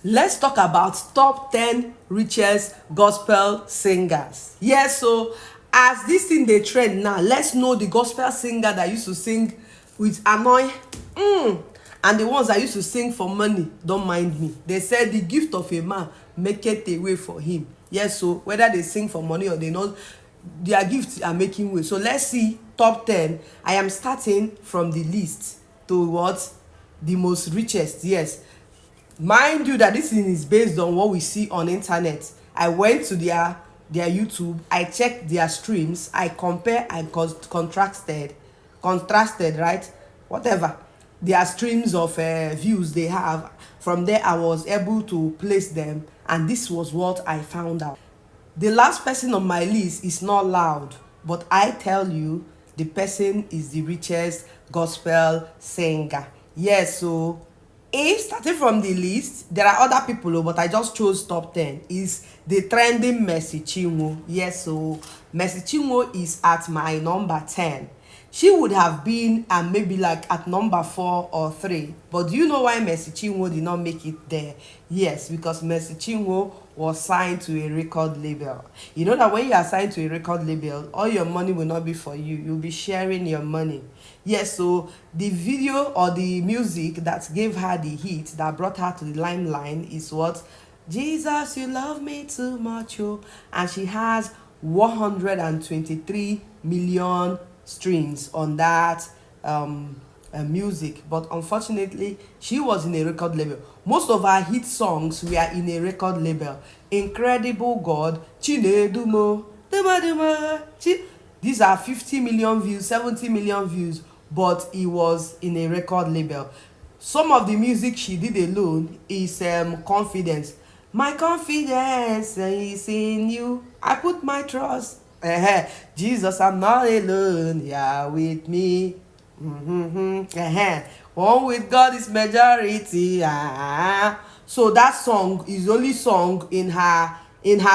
let's talk about top 10 richest gospel singers. Yes, so as this thing dey trend now, let's know the gospel singer that used to sing with annoy and the ones that used to sing for money. Don't mind me, they said the gift of a man make it a way for him. Yes, so whether they sing for money or they not, their gifts are making way. So let's see top 10. I am starting from the list to what the most richest. Yes, mind you that this thing is based on what we see on internet. I went to their YouTube, I checked their streams, I compare and contrasted, right, whatever their streams of views they have. From there I was able to place them, and this was what I found out. The last person on my list is not loud, but I tell you, the person is the richest gospel singer. Yes, so if starting from the list, there are other people, but I just chose top 10. Is the trending Mercy Chinwo. Yes, so Mercy Chinwo is at my number 10. She would have been maybe like at number 4 or 3. But do you know why Mercy Chinwo did not make it there? Yes, because Mercy Chinwo was signed to a record label. You know that when you are signed to a record label, all your money will not be for you. You'll be sharing your money. Yes, so the video or the music that gave her the hit that brought her to the limelight is what? Jesus, you love me too much, oh. And she has 123 million streams on that music. But unfortunately, she was in a record label. Most of her hit songs were in a record label. Incredible God, Chinedumo, these are 50 million views, 70 million views, but it was in a record label. Some of the music she did alone is Confidence. My confidence is in you, I put my trust. Jesus, I'm not alone, you're with me. One with God is majority. So that song is only song in her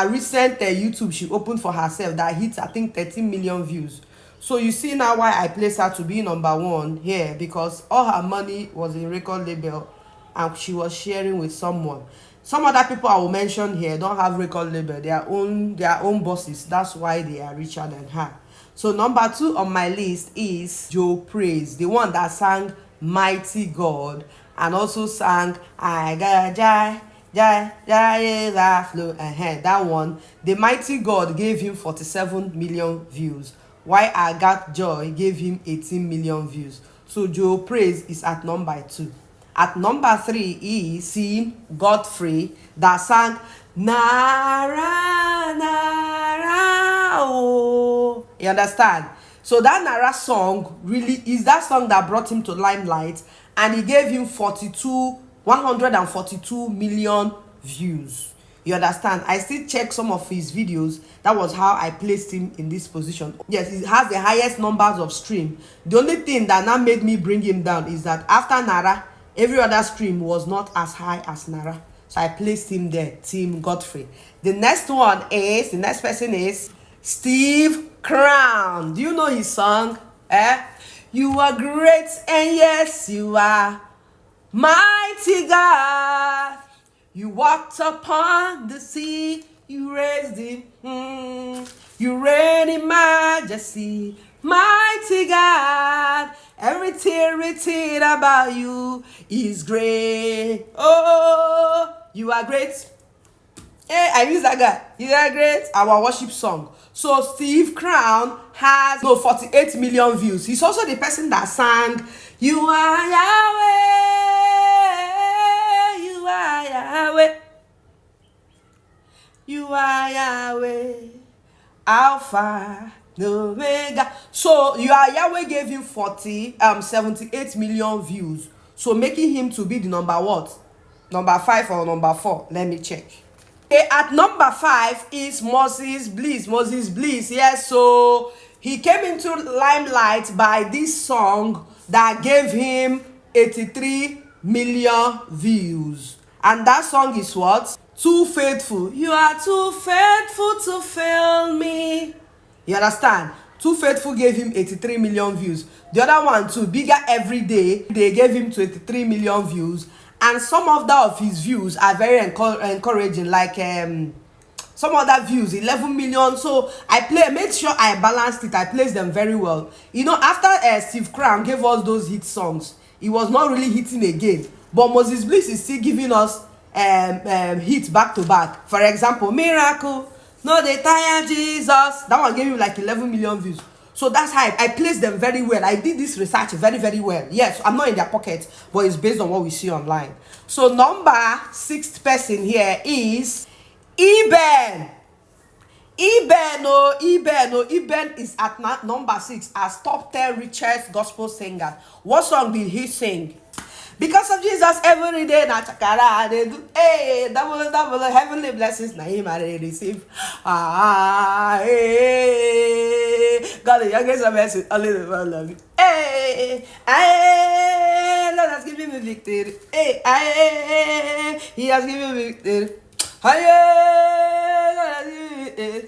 recent YouTube she opened for herself that hits I think 13 million views. So you see now why I place her to be number 1 here, because all her money was in record label and she was sharing with someone. Some other people I will mention here don't have record label, their own bosses. That's why they are richer than her. So number 2 on my list is Joe Praise, the one that sang Mighty God and also sang I got jai that flow. That one, the Mighty God gave him 47 million views, while I Got Joy gave him 18 million views. So Joe Praise is at number 2. At number 3 is Tim Godfrey that sang Nara Nara. Oh, you understand? So that Nara song really is that song that brought him to limelight, and he gave him 142 million views. You understand? I still check some of his videos. That was how I placed him in this position. Yes, he has the highest numbers of stream. The only thing that now made me bring him down is that after Nara, every other stream was not as high as Nara. So I placed him there, Tim Godfrey. The next person is Steve Crown. Do you know his song? You are great, and yes, you are mighty God. You walked upon the sea, you raised him. You reign in majesty, mighty God. Everything written about you is great. Oh, you are great. Hey, I miss that guy. You are great. Our worship song. So Steve Crown has 48 million views. He's also the person that sang You Are Yahweh, You Are Yahweh, You Are Yahweh, Alpha, Omega. So You Are Yahweh gave him 78 million views. So making him to be the number what? Number 5 or number 4? Let me check. Okay, at number 5 is Moses Bliss. Moses Bliss, yes. So he came into limelight by this song that gave him 83 million views. And that song is what? Too Faithful. You are too faithful to fail me. You understand? Too Faithful gave him 83 million views. The other one too, Bigger Every Day, they gave him 23 million views. and some of his views are very encouraging, like some other views 11 million. So I made sure I balanced it. I placed them very well. You know, after Steve Crown gave us those hit songs, it was not really hitting again, but Moses Bliss is still giving us hits back to back. For example, Miracle, No Dey Tire Jesus, that one gave you like 11 million views. So that's how I placed them very well. I did this research very, very well. Yes, I'm not in their pocket, but it's based on what we see online. So number 6th person here is Eben. Eben is at number 6 as top 10 richest gospel singer. What song did he sing? Because of Jesus, every day na chakara they do. Hey, double heavenly blessings na him I receive. Hey, God the youngest of us, only the one love you. Hey, Lord has given me victory. Hey, He has given me victory. Hey, Lord has given me victory.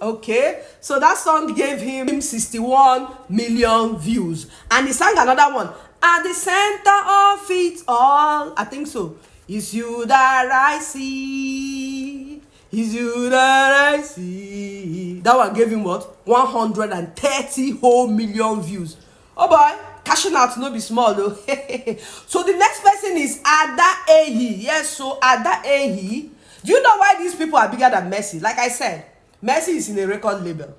Okay, so that song gave him 61 million views, and he sang another one, at the center of it all, I think so, is you that I see, is you that I see. That one gave him what? 130 whole million views. Oh boy, cashing out no be small though. So the next person is Ada Ehi. Yes, so Ada Ehi. Do you know why these people are bigger than Mercy? Like I said, Mercy is in a record label.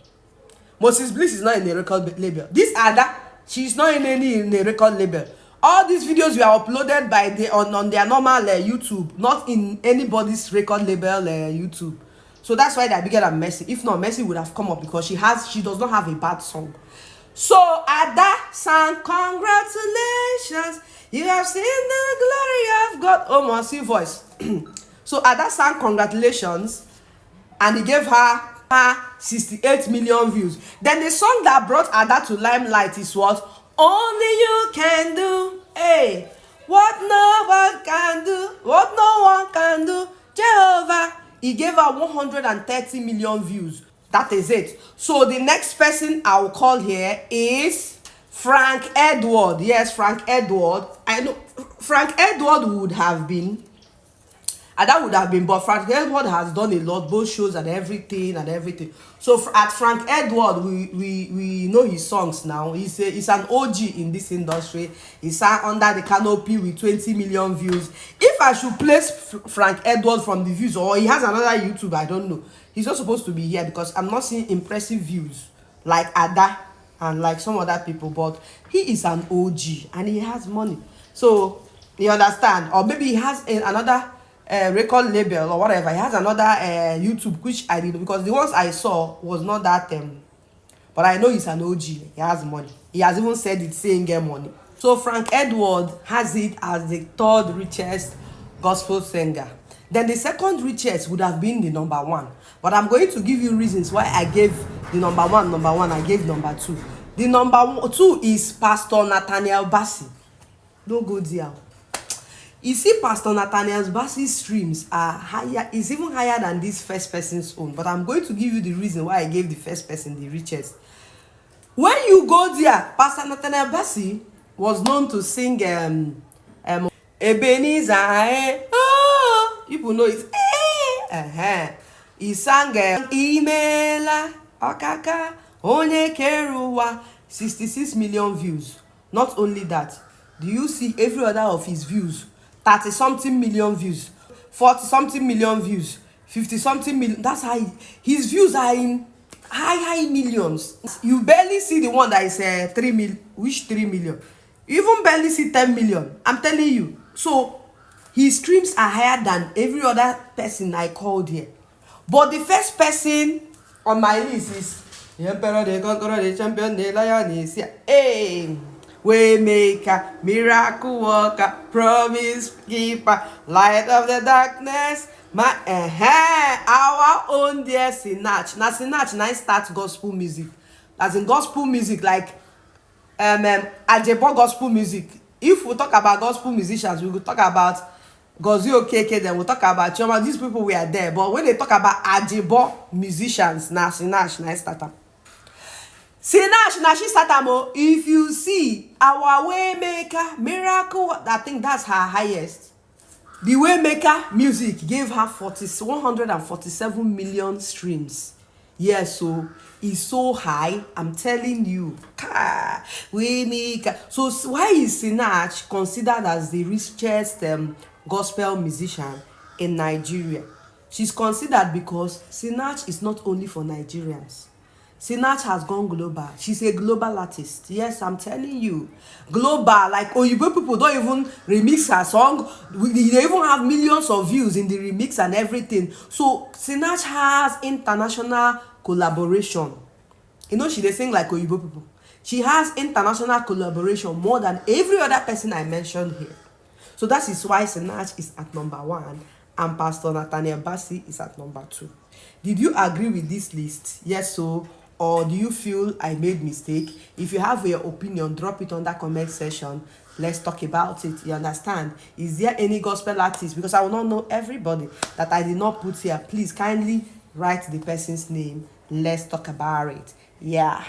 Moses Bliss is not in a record label. This Ada, she's not in a record label. All these videos were uploaded by on their normal YouTube, not in anybody's record label YouTube. So that's why they're bigger than Mercy. If not, Mercy would have come up because she does not have a bad song. So Ada sang congratulations, you have seen the glory of God. Oh, my sweet voice. So Ada sang congratulations, and he gave her 68 million views. Then the song that brought Ada to limelight is what? Only You Can Do. Hey, what no one can do, what no one can do, Jehovah. He gave her 130 million views. That is it. So the next person I'll call here is Frank Edward. Yes, Frank Edward. I know Frank Edward would have been, and that would have been, but Frank Edward has done a lot, both shows and everything. So at Frank Edward, we know his songs now. He's an OG in this industry. He sang Under the Canopy with 20 million views. If I should place Frank Edward from the views, or he has another YouTube, I don't know. He's not supposed to be here because I'm not seeing impressive views like Ada and like some other people, but he is an OG and he has money. So you understand? Or maybe he has another record label or whatever. He has another YouTube, which I did, because the ones I saw was not that but I know he's an OG. He has money. He has even said it's saying get money. So Frank Edward has it as the 3rd richest gospel singer. Then the 2nd richest would have been the number 1. But I'm going to give you reasons why I gave the number one, I gave number 2. The number 2 is Pastor Nathaniel Bassey. Don't go there. You see, Pastor Nathaniel Bassey's streams are higher, is even higher than this first person's own. But I'm going to give you the reason why I gave the first person the richest. When you go there, Pastor Nathaniel Bassey was known to sing Ebenezer. Oh, people know it's He sang Imela Okaka Onye Keruwa, 66 million views. Not only that, do you see every other of his views? 30-something million views, 40-something million views, 50-something million. That's how his views are in high millions. You barely see the one that is 3 million. Which 3 million? You even barely see 10 million. I'm telling you. So his streams are higher than every other person I called here. But the first person on my list is the Emperor, the Conqueror, the Champion, the Lion is here. Hey, Waymaker, Miracle Worker, Promise Keeper, Light of the Darkness, my our own dear Sinach. Now Sinach now start gospel music. As in gospel music, like Ajebo gospel music. If we talk about gospel musicians, we will talk about Gozi Okeke, then we'll talk about Chioma. These people were there. But when they talk about Ajebo musicians, now Sinach now start up. Sinach na she start am o. If you see our Waymaker Miracle, I think that's her highest. The Waymaker music gave her 147 million streams. Yes, so it's so high. I'm telling you. Waymaker. So why is Sinach considered as the richest gospel musician in Nigeria? She's considered because Sinach is not only for Nigerians. Sinach has gone global. She's a global artist. Yes, I'm telling you. Global. Like Oyibo people don't even remix her song. They even have millions of views in the remix and everything. So Sinach has international collaboration. You know, she dey sing like Oyibo people. She has international collaboration more than every other person I mentioned here. So that is why Sinach is at number 1 and Pastor Nathaniel Bassey is at number 2. Did you agree with this list? Yes, so, or do you feel I made mistake? If you have your opinion, drop it on that comment section. Let's talk about it. You understand? Is there any gospel artist? Because I will not know everybody that I did not put here. Please kindly write the person's name. Let's talk about it. Yeah.